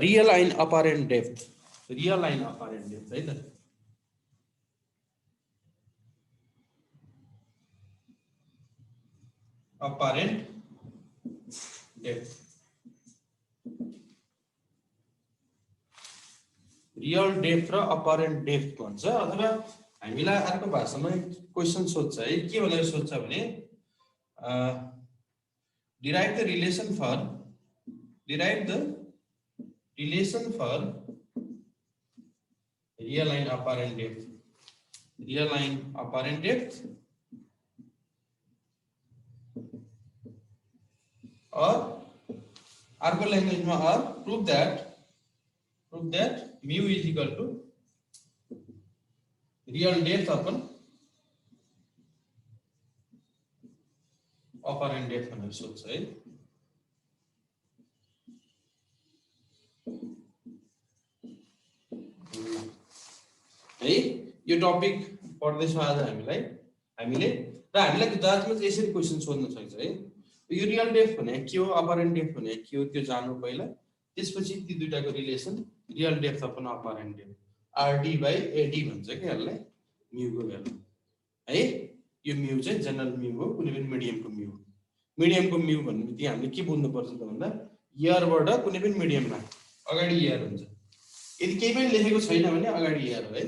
Real line apparent depth, real line apparent depth है त। अपरेन्ट depth, real depth र अपरेन्ट depth भन्छ। अथवा हामीलाई अर्को भाषामा क्वेसन सोध्छ है, के भनेर सोध्छ भने derive the relation for real line apparent depth, real line apparent depth और अर्को ल्याङ्ग्वेजमा prove that mu is equal to real depth upon apparent depth भनेर सोध्छ है। यो टपिक पढ्दैछौँ आज हामीले र हामीलाई जाँचमा चाहिँ यसरी क्वेसन सोध्न सक्छ है। यो रियल डेप्थ भने के हो, अपरेन्ट डेप्थ भने के हो, त्यो जान्नु पहिला। त्यसपछि ती दुईटाको relation, real depth upon apparent depth, RD by AD भन्छ कि यसलाई, म्यूको भ्यालु है। यो म्यू चाहिँ जनरल म्यू हो, कुनै पनि मिडियमको म्यू। मिडियमको म्यू भन्ने बित्तिकै हामीले के बुझ्नुपर्छ त भन्दा इयरबाट कुनै पनि मिडियममा अगाडि इयर हुन्छ। यदि केही पनि लेखेको छैन भने अगाडि इयर हो है।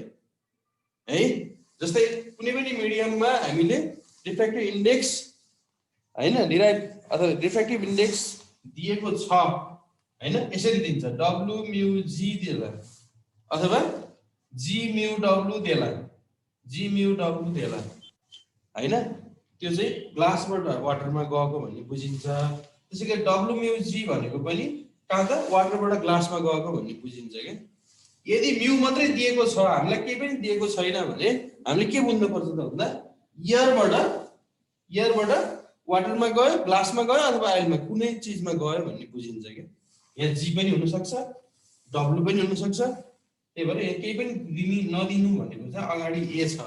जस्तै कुनै पनि मिडियममा हामीले रिफ्र्याक्टिभ इन्डेक्स हैन डिराइभ अथवा रिफ्र्याक्टिभ इन्डेक्स दिएको छ हैन, यसरी दिन्छ डब्लु म्यू जी देला अथवा जी म्यू डब्लु देला, जी म्यू डब्लु देला हैन। त्यो चाहिँ ग्लासबाट वाटरमा गएको भन्ने बुझिन्छ। त्यसैगरी डब्लु म्यू जी भनेको पनि कहाँ त वाटरबाट ग्लासमा गएको भन्ने बुझिन्छ के। यदि म्यू मात्रै दिएको छ, हामीलाई केही पनि दिएको छैन भने हामीले के बुझ्नु पर्छ त भन्दा इयरबाट वाटरमा गयो, ग्लासमा गयो अथवा आइलमा कुनै चीजमा गयो भन्ने बुझिन्छ के। यहाँ जी पनि हुन सक्छ, डब्लु पनि हुन सक्छ। त्यही भएर यहाँ केही पनि नदिनु भनेको चाहिँ अगाडि ए छ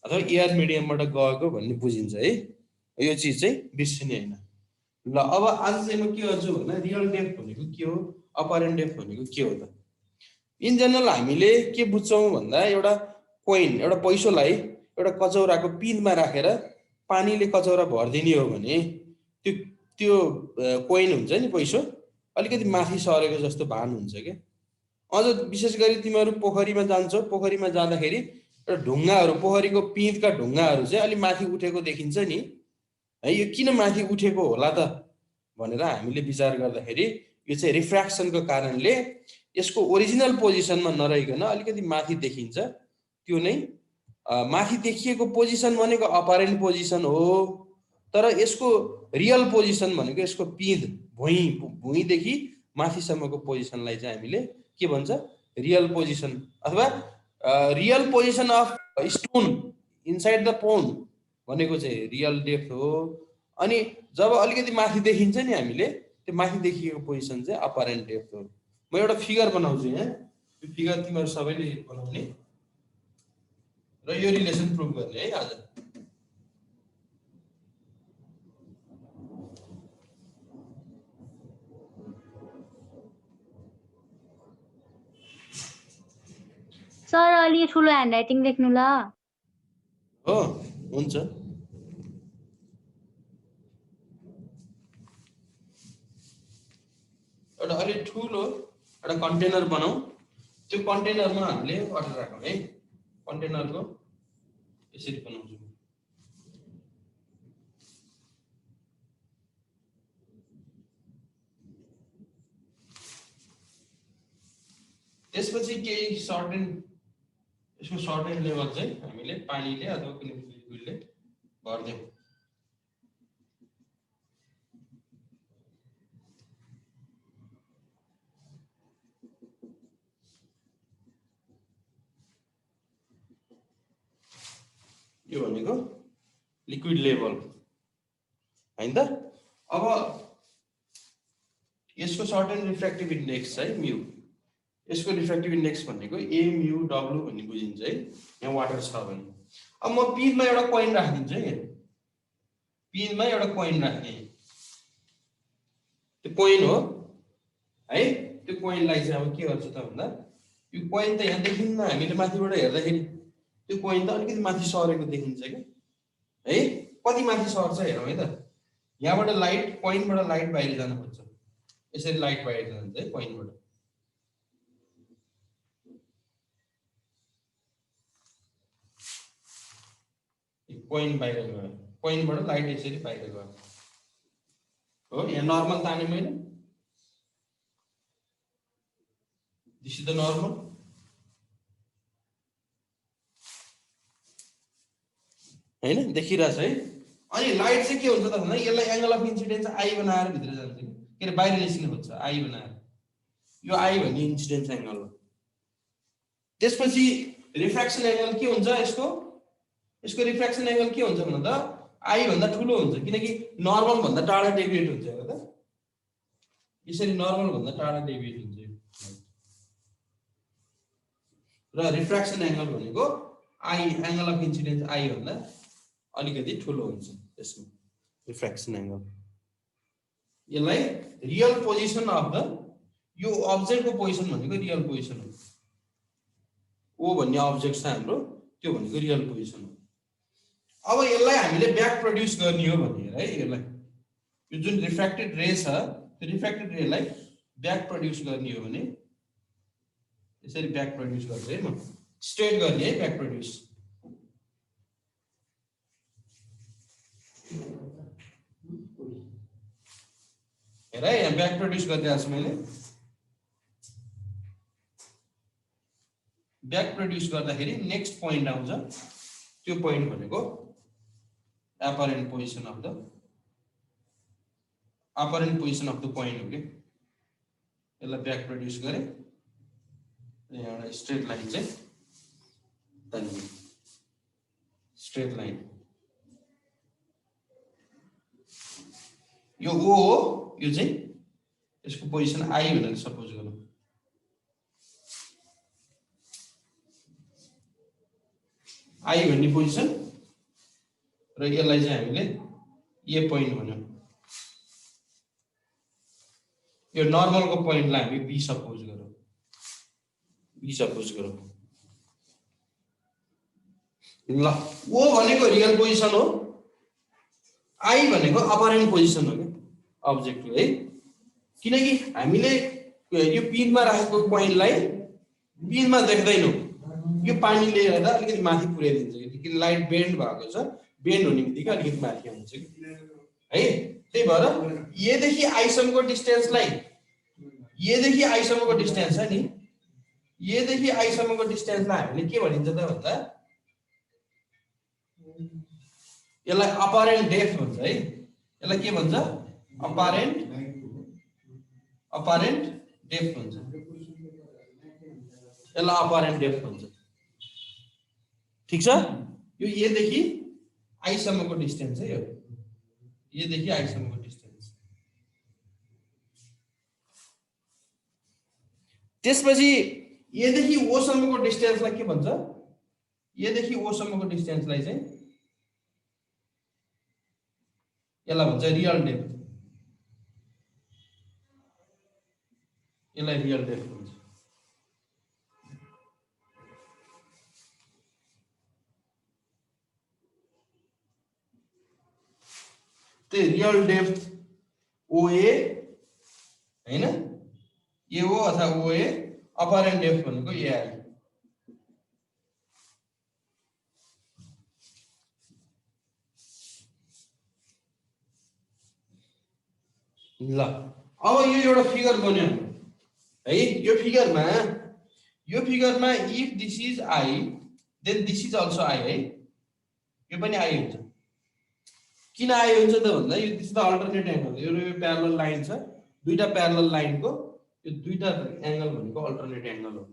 अथवा एयर मिडियमबाट गएको भन्ने बुझिन्छ है। यो चीज चाहिँ बिर्सिने हैन। ल अब आज चाहिँ म के गर्छु भन्दा रियल डेप्थ भनेको के हो, अपरेन्ट डेप्थ भनेको के हो त। इन जनरल हामीले के बुझ्छौँ भन्दा एउटा कोइन, एउटा पैसोलाई एउटा कचौराको पिँधमा राखेर पानीले कचौरा भरिदिने हो भने त्यो कोइन हुन्छ नि पैसो अलिकति माथि सरेको जस्तो भान हुन्छ के। अझ विशेष गरी तिमीहरू पोखरीमा जान्छौ, पोखरीमा जाँदाखेरि एउटा ढुङ्गाहरू, पोखरीको पिँधका ढुङ्गाहरू चाहिँ अलि माथि उठेको देखिन्छ नि है। यो किन माथि उठेको होला त भनेर हामीले विचार गर्दाखेरि यो चाहिँ रिफ्र्याक्सनको कारणले यसको ओरिजिनल पोजिसनमा नरहिकन अलिकति माथि देखिन्छ। त्यो नै माथि देखिएको पोजिसन भनेको अपरेन्ट पोजिसन हो, तर यसको रियल पोजिसन भनेको यसको पिँध भुइँदेखि माथिसम्मको पोजिसनलाई चाहिँ हामीले के भन्छ, रियल पोजिसन अथवा real position of stone inside the pond भनेको चाहिँ रियल डेप्थ हो। अनि जब अलिकति माथि देखिन्छ नि हामीले, त्यो माथि देखिएको पोजिसन चाहिँ अपरेन्ट डेप्थ हो। म एउटा फिगर बनाउँछु यहाँ, यो फिगर तिमीहरू सबैले बनाउने र यो रिलेसन प्रुभ गर्ने है आज। सर अलि ठुलो ह्यान्डराइटिङ लेख्नु ल। हो हुन्छ। एउटा अलि ठुलो एउटा कन्टेनर बनाऊ, त्यो कन्टेनरमा हामीले वाटर राखौँ है। कन्टेनरको यसरी बनाउँछु। त्यसपछि केही सर्टेन यसको सर्टेन लेभल चाहिँ हामीले पानीले अथवा कुनै लिक्विडले भर्दियौँ। यो भनेको लिक्विड लेभल हैन त। अब यसको सर्टेन रिफ्र्याक्टिभ इन्डेक्स है म्यू, यसको रिफ्र्याक्टिभ इन्डेक्स भनेको ए म्यू डब्लु भन्ने बुझिन्छ है। यहाँ वाटर छ भने अब म पिनमा एउटा कोइन राखिदिन्छु है। पिनमा एउटा कोइन राख्ने, त्यो कोइन हो है। त्यो कोइनलाई चाहिँ अब के गर्छ त भन्दा यो कोइन त यहाँ देखिन्न हामीले माथिबाट हेर्दाखेरि त्यो कोइन त अलिकति माथि सरेको देखिन्छ के है कति माथि सर्छ हेरौँ है त यहाँबाट लाइट कोइनबाट लाइट बाहिर जान खोज्छ यसरी लाइट बाहिर जान्छ है कोइनबाट कोइन बाहिर गयो कोइनबाट लाइट यसरी बाहिर गयो हो यहाँ नर्मल ताने मैले दिस इज द नर्मल हैन देखिरहेछ है अनि लाइट चाहिँ के हुन्छ त भन्दा यसलाई एंगल अफ इन्सिडेन्स आई बनाएर भित्र जान्छ के अरे बाहिर निस्किन खोज्छ आई बनाएर यो आई भन्ने इन्सिडेन्स एंगल हो त्यसपछि रिफ्र्याक्सन एंगल के हुन्छ यसको रिफ्र्याक्सन एंगल के हुन्छ भन्दा आई भन्दा ठुलो हुन्छ किनकि नर्मल भन्दा टाढा डेभिएट हुन्छ हेर त यसरी नर्मल भन्दा टाढा डेभिएट हुन्छ र रिफ्र्याक्सन एंगल भनेको I angle of incidence I भन्दा अलिकति ठुलो हुन्छ त्यसमा रिफ्र्याक्सन एंगल यसलाई रियल पोजिसन अफ द यो अब्जेक्टको पोजिसन भनेको रियल पोजिसन हो ओ भन्ने अब्जेक्ट छ हाम्रो त्यो भनेको रियल पोजिसन हो अब यसलाई हामीले ब्याक प्रोड्युस गर्ने हो भने है यसलाई यो जुन रिफ्र्याक्टेड रे छ त्यो रिफ्र्याक्टेड रेलाई ब्याक प्रोड्युस गर्ने हो भने यसरी ब्याक प्रोड्युस गर्छु है म स्ट्रेट गर्ने है ब्याक प्रोड्युस हेर है यहाँ ब्याक प्रोड्युस गरिदिएको छु मैले ब्याक प्रोड्युस गर्दाखेरि नेक्स्ट पोइन्ट आउँछ त्यो पोइन्ट भनेको apparent position of the point हो के यसलाई ब्याक प्रोड्युस गरे एउटा स्ट्रेट लाइन चाहिँ तानियो स्ट्रेट लाइन यो ओ हो यो चाहिँ यसको पोजिसन आई भनेर सपोज गरौँ आई भन्ने पोजिसन र यसलाई चाहिँ हामीले ए पोइन्ट भन्यौं यो नर्मलको पोइन्टलाई हामी बी सपोज गरौँ ल ओ भनेको रियल पोजिसन हो आई भनेको अपरेन्ट पोजिसन हो के अब्जेक्टको है किनकि हामीले यो पिनमा राखेको पोइन्टलाई पिनमा देख्दैनौँ यो पानीले गर्दा अलिकति माथि पुर्याइदिन्छ किन लाइट बेन्ड भएको छ बेन्ड हुने बित्तिकै अलिकति माथि आउँछ कि है त्यही भएर एदेखि आईसम्मको डिस्टेन्सलाई एदेखि आईसम्मको डिस्टेन्स छ नि एदेखि आईसम्मको डिस्टेन्सलाई हामीले के भनिन्छ त भन्दा यसलाई अपरेन्ट डेप्थ भन्छ है यसलाई के भन्छ अपरेन्ट डेप्थ भन्छ यसलाई अपरेन्ट डेप्थ भन्छ ठीक छ यो एदेखि आईसम्मको डिस्टेन्स है यो एदेखि आईसम्मको डिस्टेन्स त्यसपछि एदेखि ओ सम्मको डिस्टेन्सलाई के भन्छ एदेखि ओ सम्मको डिस्टेन्सलाई चाहिँ यसलाई भन्छ रियल डेप्थ यसलाई रियल डेप्थ भन्छ रियल डेप्थ ओए हैन एओ अथवा ओए अपरेन्ट डेप्थ भनेको एआई ल अब यो एउटा फिगर बन्यो है यो फिगरमा if this is I then this is also I है यो पनि आई हुन्छ किन आई हुन्छ त भन्दा यो दिस द अल्टरनेट एंगल यो प्यारलल लाइन छ दुईटा प्यारलल लाइनको यो दुईटा एंगल भनेको अल्टरनेट एंगल हो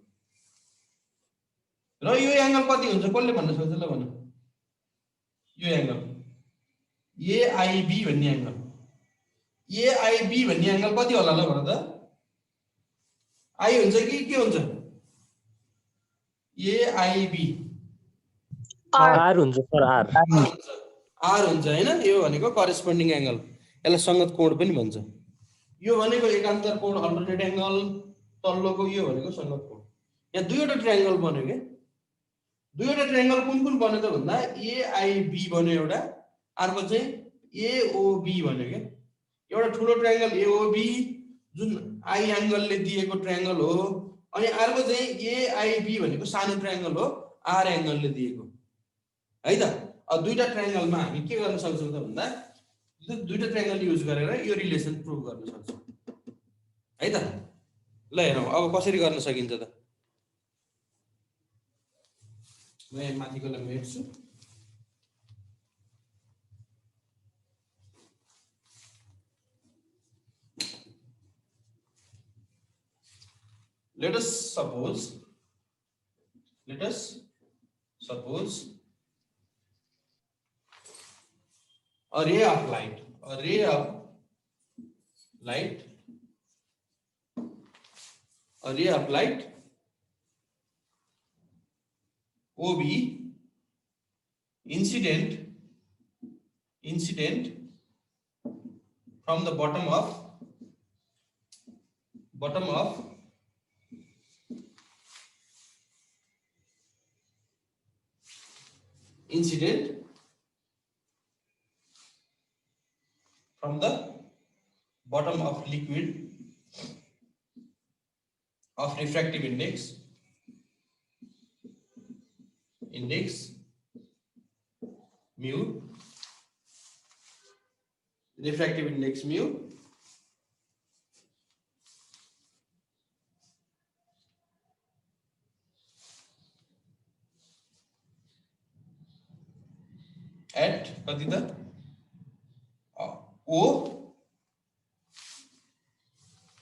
र यो एंगल कति हुन्छ कसले भन्न सक्छ ल भन्नु यो एंगल एआईबी भन्ने एंगल एआईबी भन्ने एंगल कति होला ल भन त आई हुन्छ कि के हुन्छ एआईबी आर हुन्छ सर आर हुन्छ हैन यो भनेको करेस्पोन्डिङ एंगल यसलाई संगत कोण पनि भन्छ यो भनेको एकान्तर कोण अल्टरनेट एंगल तल्लोको यो भनेको सङ्गत कोण। यहाँ दुईवटा ट्रायंगल बन्यो के, दुईवटा ट्रायंगल कुन कुन बन्यो त भन्दा एआईबी बन्यो एउटा, अर्को चाहिँ एओबी बन्यो के। एउटा ठुलो ट्रायंगल एओबी जुन आई एंगलले दिएको ट्रायंगल हो, अनि अर्को चाहिँ एआईबी भनेको सानो ट्रायंगल हो आर एंगलले दिएको है त। अब दुईटा ट्रायंगलमा हामी के गर्न सक्छौं त भन्दा दुईटा ट्रायंगल युज गरेर यो रिलेसन प्रुभ गर्न सक्छौं है त। ल हेरौँ अब कसरी गर्न सकिन्छ त। म यहाँ माथिकोलाई मेट्छु। Let us suppose a ray of light, OB incident from the bottom of liquid of refractive index mu, at कति त O,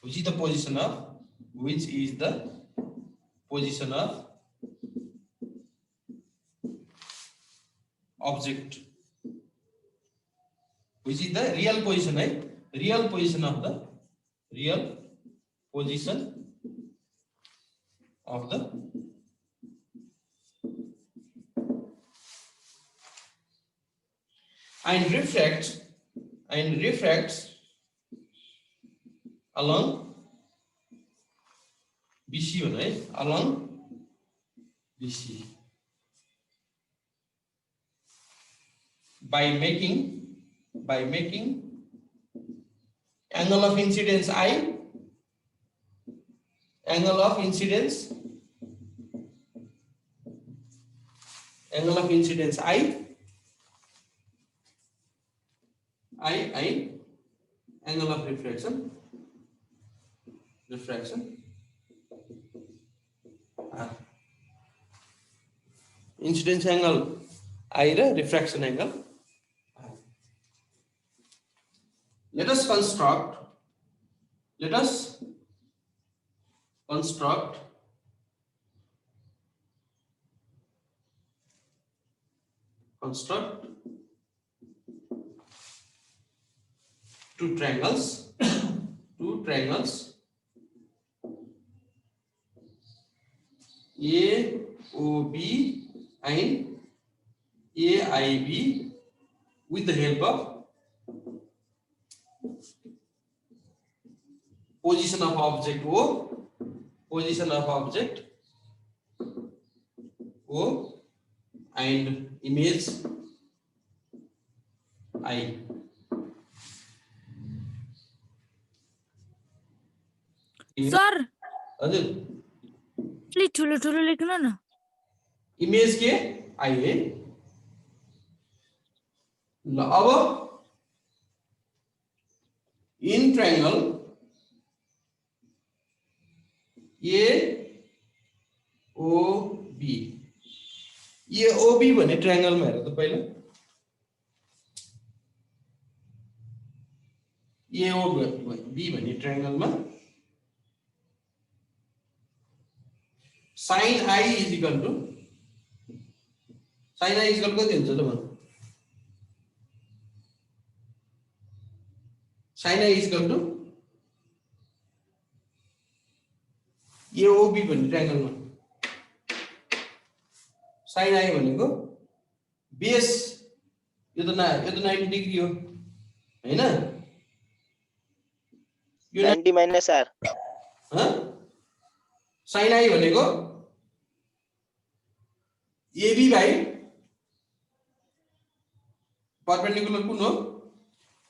which is the position of object, which is the real position, right? Real position of the and refracts along BC, right? Along BC by making angle of incidence I, angle of incidence I, angle of refraction incidence angle I र refraction angle. Let us construct two triangles AOB and AIB with the help of position of object O and image I. Sir हजुर please ठुलो ठुलो लेख्नु न। Image के I है। ल अब इन ट्रायंगल AOB भन्ने ट्रायंगलमा हेर त पहिला AOB भन्ने ट्रायंगलमा sin I is equal to कति हुन्छ त भन्नु। sin I is equal to AOB भन्ने ट्रायंगलमा sin I भनेको बेस यो त 90 डिग्री हो हैन, यो 90 माइनस r, ह साइन आई भनेको एबी बाई परपेंडिकुलर कुन हो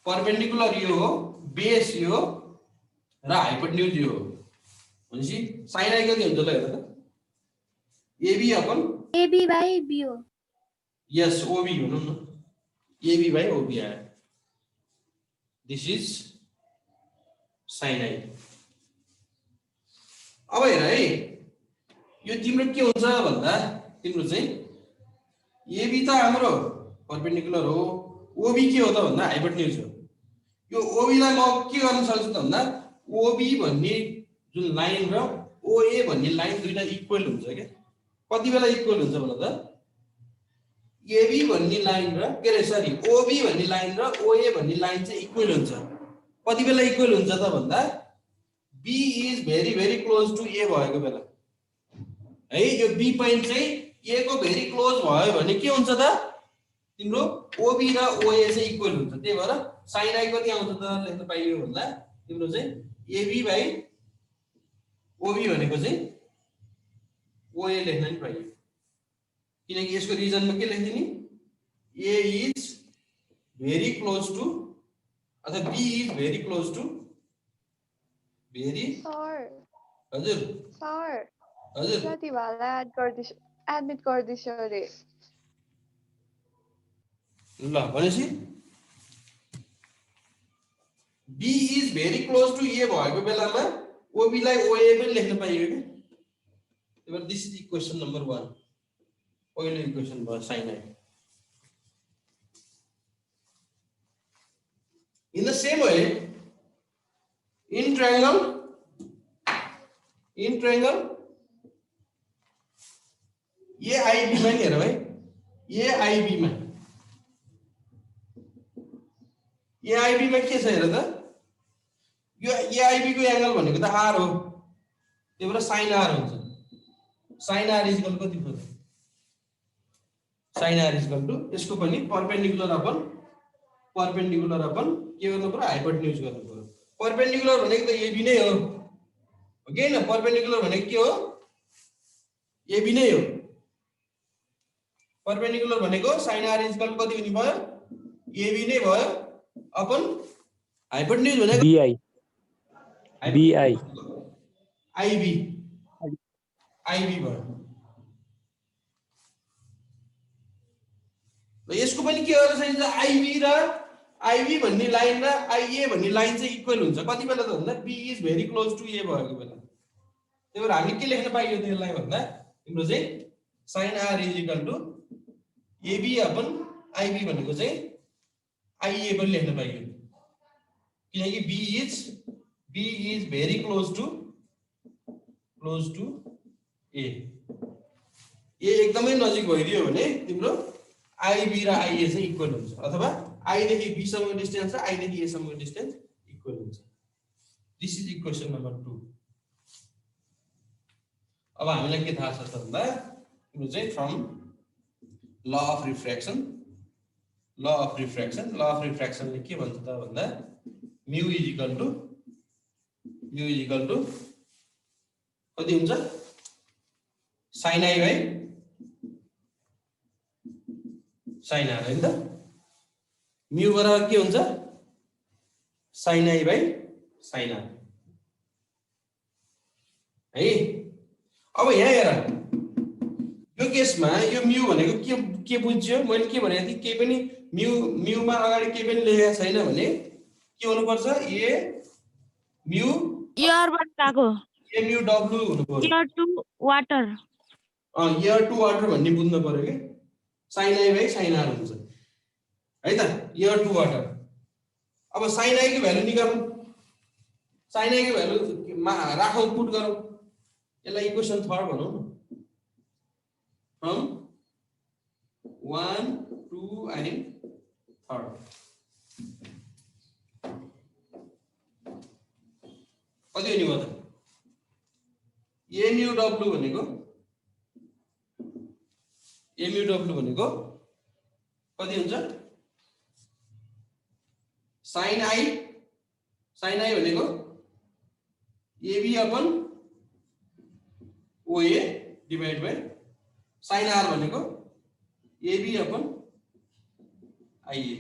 परपेंडिकुलर यो हो बेस यो हो र हाइपोटेन्युज यो हो भनेपछि साइन आई कति हुन्छ ल हेर त AB upon AB by B हो यस ओबी भनौँ न एबी बाई ओबी आयो दिस इज साइन आई अब हेर है यो तिम्रो के हुन्छ भन्दा तिम्रो चाहिँ एबी त हाम्रो परपेंडिकुलर हो ओबी के हो त भन्दा हाइपोटेन्युज हो यो ओबी लाई म के गर्न सक्छु त भन्दा ओबी भन्ने जुन लाइन र ओए भन्ने लाइन दुईटा इक्वल हुन्छ के कति बेला इक्वल हुन्छ भन त एबी भन्ने लाइन र के रे सरी ओबी भन्ने लाइन र ओए भन्ने लाइन चाहिँ इक्वल हुन्छ कति बेला इक्वल हुन्छ त भन्दा B is very very close to A भएको बेला है यो बी पोइन्ट चाहिँ ए को भेरी क्लोज भयो भने के हुन्छ त तिम्रो ओबी र ओए चाहिँ इक्वल हुन्छ त्यही भएर साइन आई कति आउँछ त लेख्न पाइयो भन्दा तिम्रो चाहिँ एबी बाइ ओबी भनेको चाहिँ ओए लेख्न नि पाइयो किनकि यसको रिजनमा के लेख्दियो नि A is very close to अथवा B is very close to very sir हजुर सर हजुर कति भाला एडमिट गर्दैछ अरे ल भनेपछि B is very close to A भएको बेलामा ओबी लाई ओए पनि लेख्न पाइयो के त्यही भएर दिस इज इक्वेसन नम्बर 1 पहिलो इक्वेसन भयो sine I in the same way in triangle AIB मा हेर भाइ AIB मा के छ हेर त यो AIB को एंगल भनेको त r हो त्यही भएर sin r हुन्छ sin r इक्वल कति भयो sin r इक्वल टु यसको पनि परपेंडिकुलर अपन के गर्नु पर्यो हाइपोटेन्युज गर्नु पर्यो परपेंडिकुलर भनेको त एबी नै हो के हैन परपेंडिकुलर भनेको के हो एबी नै हो परपेंडिकुलर भनेको sin r इक्वल कति हुने भयो एबी नै भयो अपन हाइपोटेन्युज भनेको बीआई बीआई आईबी भयो ल यसको पनि के गर्न सकिन्छ आईबी भन्ने लाइन र आईए भन्ने लाइन चाहिँ इक्वल हुन्छ कति बेला त भन्दा B is very close to A भएको बेला त्यही भएर हामी के लेख्न पाइयो त्यसलाई भन्दा तिम्रो चाहिँ sin r is equal to AB upon IB भनेको चाहिँ आईए पनि लेख्न पाइयो किनकि B is very close to A एकदमै नजिक भइदियो भने तिम्रो आईबी र आईए चाहिँ इक्वल हुन्छ अथवा आई देखि बी सम्मको डिस्टेन्स र आई देखि ए सम्मको डिस्टेन्स इक्वल हुन्छ दिस इज इक्वेसन नम्बर 2 अब हामीलाई के थाहा छ त भन्दा तिम्रो चाहिँ फ्रम ल अफ रिफ्र्याक्सन ले के भन्छ त भन्दा म्यू इज इक्वल टु कति हुन्छ sin i by sin r हैन त म्यू बराबर के हुन्छ sin i by sin r है अब यहाँ हेर यो केसमा यो म्यू भनेको के बुझ्यो मैले के भने थिए के पनि म्यूमा अगाडि के पनि लेखेको छैन भने के हुनु पर्छ ए म्यू एयर बाट आको ए म्यू डब्ल्यू हुनु पर्यो air to water air to water भन्ने बुझ्नु पर्यो के sin i by sin r हुन्छ है त एयर टु वाटर अब sin i को भ्यालु निकालौं sin i को भ्यालु राखौं पुट गरौं यसलाई इक्वेसन 3 भनौं न फ्रम 1 2 and 3 कति हुने भयो त एमयू डब्ल्यू भनेको कति हुन्छ sin i भनेको AB upon OA divide by sin r भनेको AB अपन IA।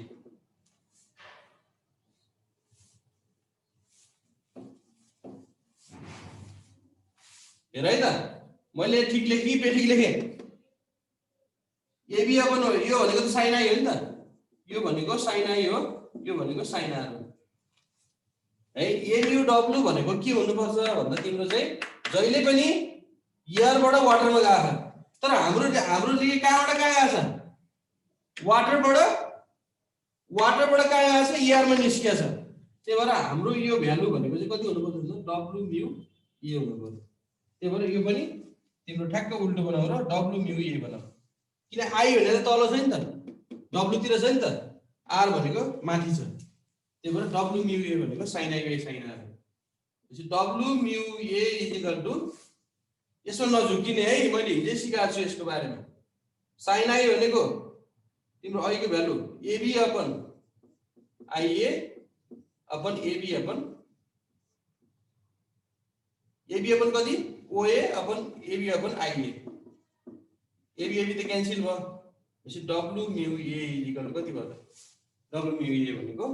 हेर है त मैले ठीक लेखेँ कि बेठिक लेखेँ? AB अपन हो, यो भनेको त sin I हो नि त, यो भनेको sin I हो, यो भनेको sin r हो है। MUW भनेको के हुनुपर्छ भन्दा तिम्रो चाहिँ जहिले पनि एयरबाट वाटरमा गएको छ, तर हाम्रो लिए कहाँबाट कहाँ गएको छ? वाटरबाट कहाँ गएको छ? एयरमा निस्किएको छ। त्यही भएर हाम्रो यो भ्यालु भनेको चाहिँ कति हुनुपर्छ भन्दा W म्यु A हुनुपर्छ। त्यही भएर यो पनि तिम्रो ठ्याक्क उल्टो बनाऊ र W म्यु A बनाऊ, किन I भनेर तल छ नि त, W तिर छ नि त, R भनेको माथि छ। त्यही भएर W म्यु A भनेको sin I by sin R। त्यसै W mu A equal to, यसमा नझुकिने है, मैले हिजै सिकाएको छु यसको बारेमा। sin I भनेको तिम्रो अहिलेको value AB upon IA upon AB upon कति? OA upon AB upon IA। AB त क्यान्सल भयो, त्यसै W म्यु A इक्वल कति भयो त? W म्यु A भनेको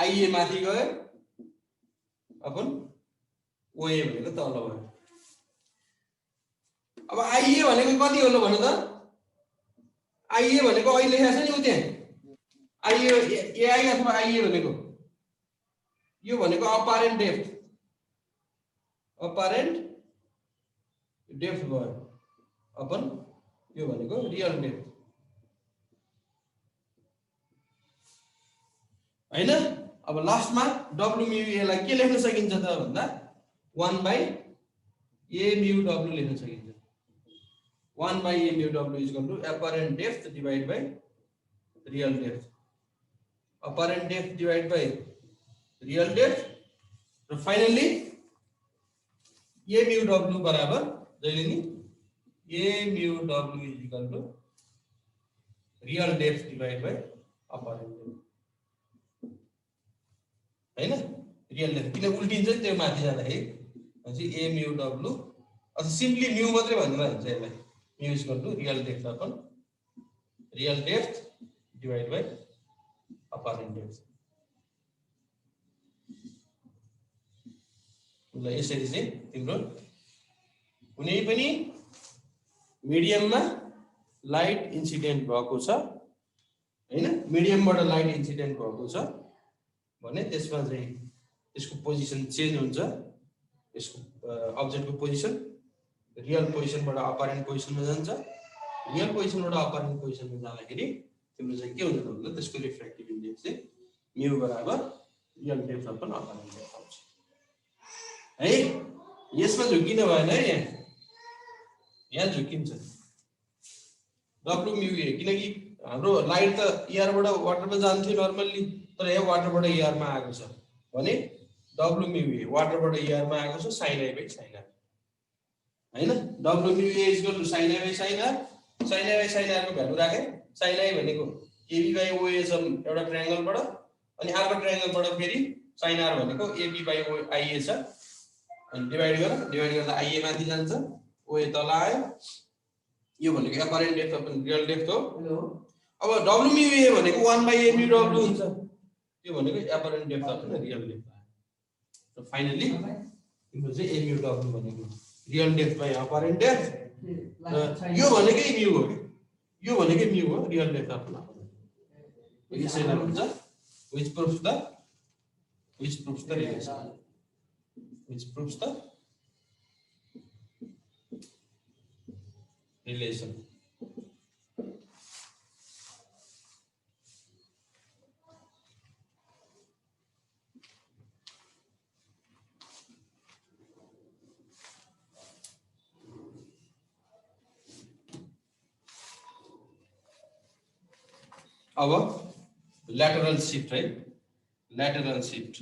IA माथि गयो अपन OA भनेको तल भयो। अब IA भनेको कति होला भन्नु त? IA भनेको अहिले लेखेको छ नि उ त्यहाँ, IA AI अथवा IA भनेको यो भनेको अपरेन्ट डेप्थ भयो अपन यो भनेको रियल डेप्थ हैन। अब लास्टमा W म्यु A लाई के लेख्न सकिन्छ त भन्दा 1 बाइ A म्यु W लेख्न सकिन्छ। 1 by A mu W is equal to apparent depth divided by real depth. Apparent depth divided by real depth. So finally, A mu W बराबर जहिले नि A mu W is equal to real depth divided by apparent depth. हैन? Real depth किन उल्टिन्छ त्यो माथि जाँदाखेरि भनेपछि A mu W अथवा सिम्पली म्यु मात्रै भन्दा हुन्छ यसलाई। Mu is equal to real depth upon real depth divided by apparent depth. ल यसरी चाहिँ तिम्रो कुनै पनि मिडियममा लाइट इन्सिडेन्ट भएको छ हैन, मिडियमबाट लाइट इन्सिडेन्ट भएको छ भने त्यसमा चाहिँ त्यसको पोजिसन चेन्ज हुन्छ, यसको अब्जेक्टको पोजिसन रियल पोजिसनबाट अपरेन्ट पोजिसनमा जान्छ, रियल पोजिसनबाट अपरेन्ट पोजिसनमा जाँदाखेरि तिम्रो चाहिँ के हुन्छ भन्दा त्यसको रिफ्र्याक्टिभ इन्डेक्स चाहिँ म्यु बराबर real depth upon apparent depth आउँछ है। यसमा झुकिन भएन है, यहाँ झुकिन्छ W म्यु A, किनकि हाम्रो लाइट त एयरबाट वाटरमा जान्थ्यो नर्मल्ली, तर यहाँ वाटरबाट एयरमा आएको छ भने W म्यु A वाटरबाट एयरमा आएको छ sin I by sin R हैन। W mu A is equal to sin I by sin R, sin I by sin R को भ्यालु राखे, sin I भनेको AB बाइ OA छ एउटा ट्रायंगलबाट, अनि अर्को ट्रायंगलबाट फेरि sin R भनेको AB बाइ IA छ, अनि डिवाइड गर्दा IA माथि जान्छ, OA तल आयो, यो भनेको अपरेन्ट डेप्थ अपन रियल डेप्थ हो। अब W म्यु A भनेको 1 बाइ A म्यु W हुन्छ, त्यो भनेको अपरेन्ट डेप्थ अपन रियल डेप्थ आयो। सो फाइनली तिम्रो चाहिँ A म्यु W भनेको रियल डेप्थ बाइ अपरेन्ट डेप्थ, यो भनेकै म्यु हो, यो भनेकै म्यु हो, रियल डेप्थ अपन यसैलाई भन्छ which proves the relation, which proves the relation. अब lateral shift है, lateral shift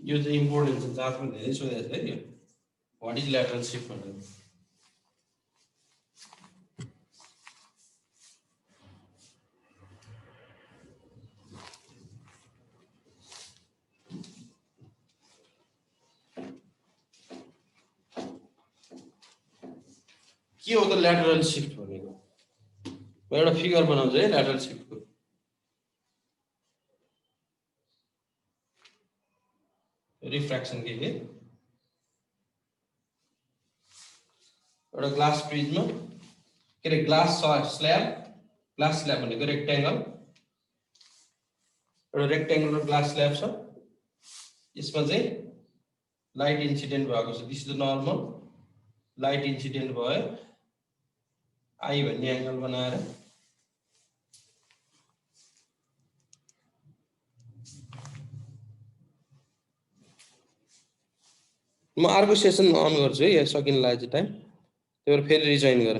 यो चाहिँ इम्पोर्टेन्ट छ, चार्टमा धेरै सोधेको छ है यो, व्हाट इज lateral shift भनेर। के हो त ल्याटरल शिफ्ट भनेको? म एउटा फिगर बनाउँछु है ल्याटरल शिफ्टको। रिफ्र्याक्सन के एउटा ग्लास प्रिज्म के अरे ग्लास स्ल्याब भनेको रेक्ट्याङ्गल, एउटा रेक्ट्याङ्गुलर ग्लास स्ल्याब छ, यसमा चाहिँ लाइट इन्सिडेन्ट भएको छ। This is the normal, light incident भयो आई भन्ने एंगल बनाएर म अर्को सेसन अन गर्छु है, यहाँ सकिन लाग्यो टाइम, त्यही भएर फेरि रिजोइन गर।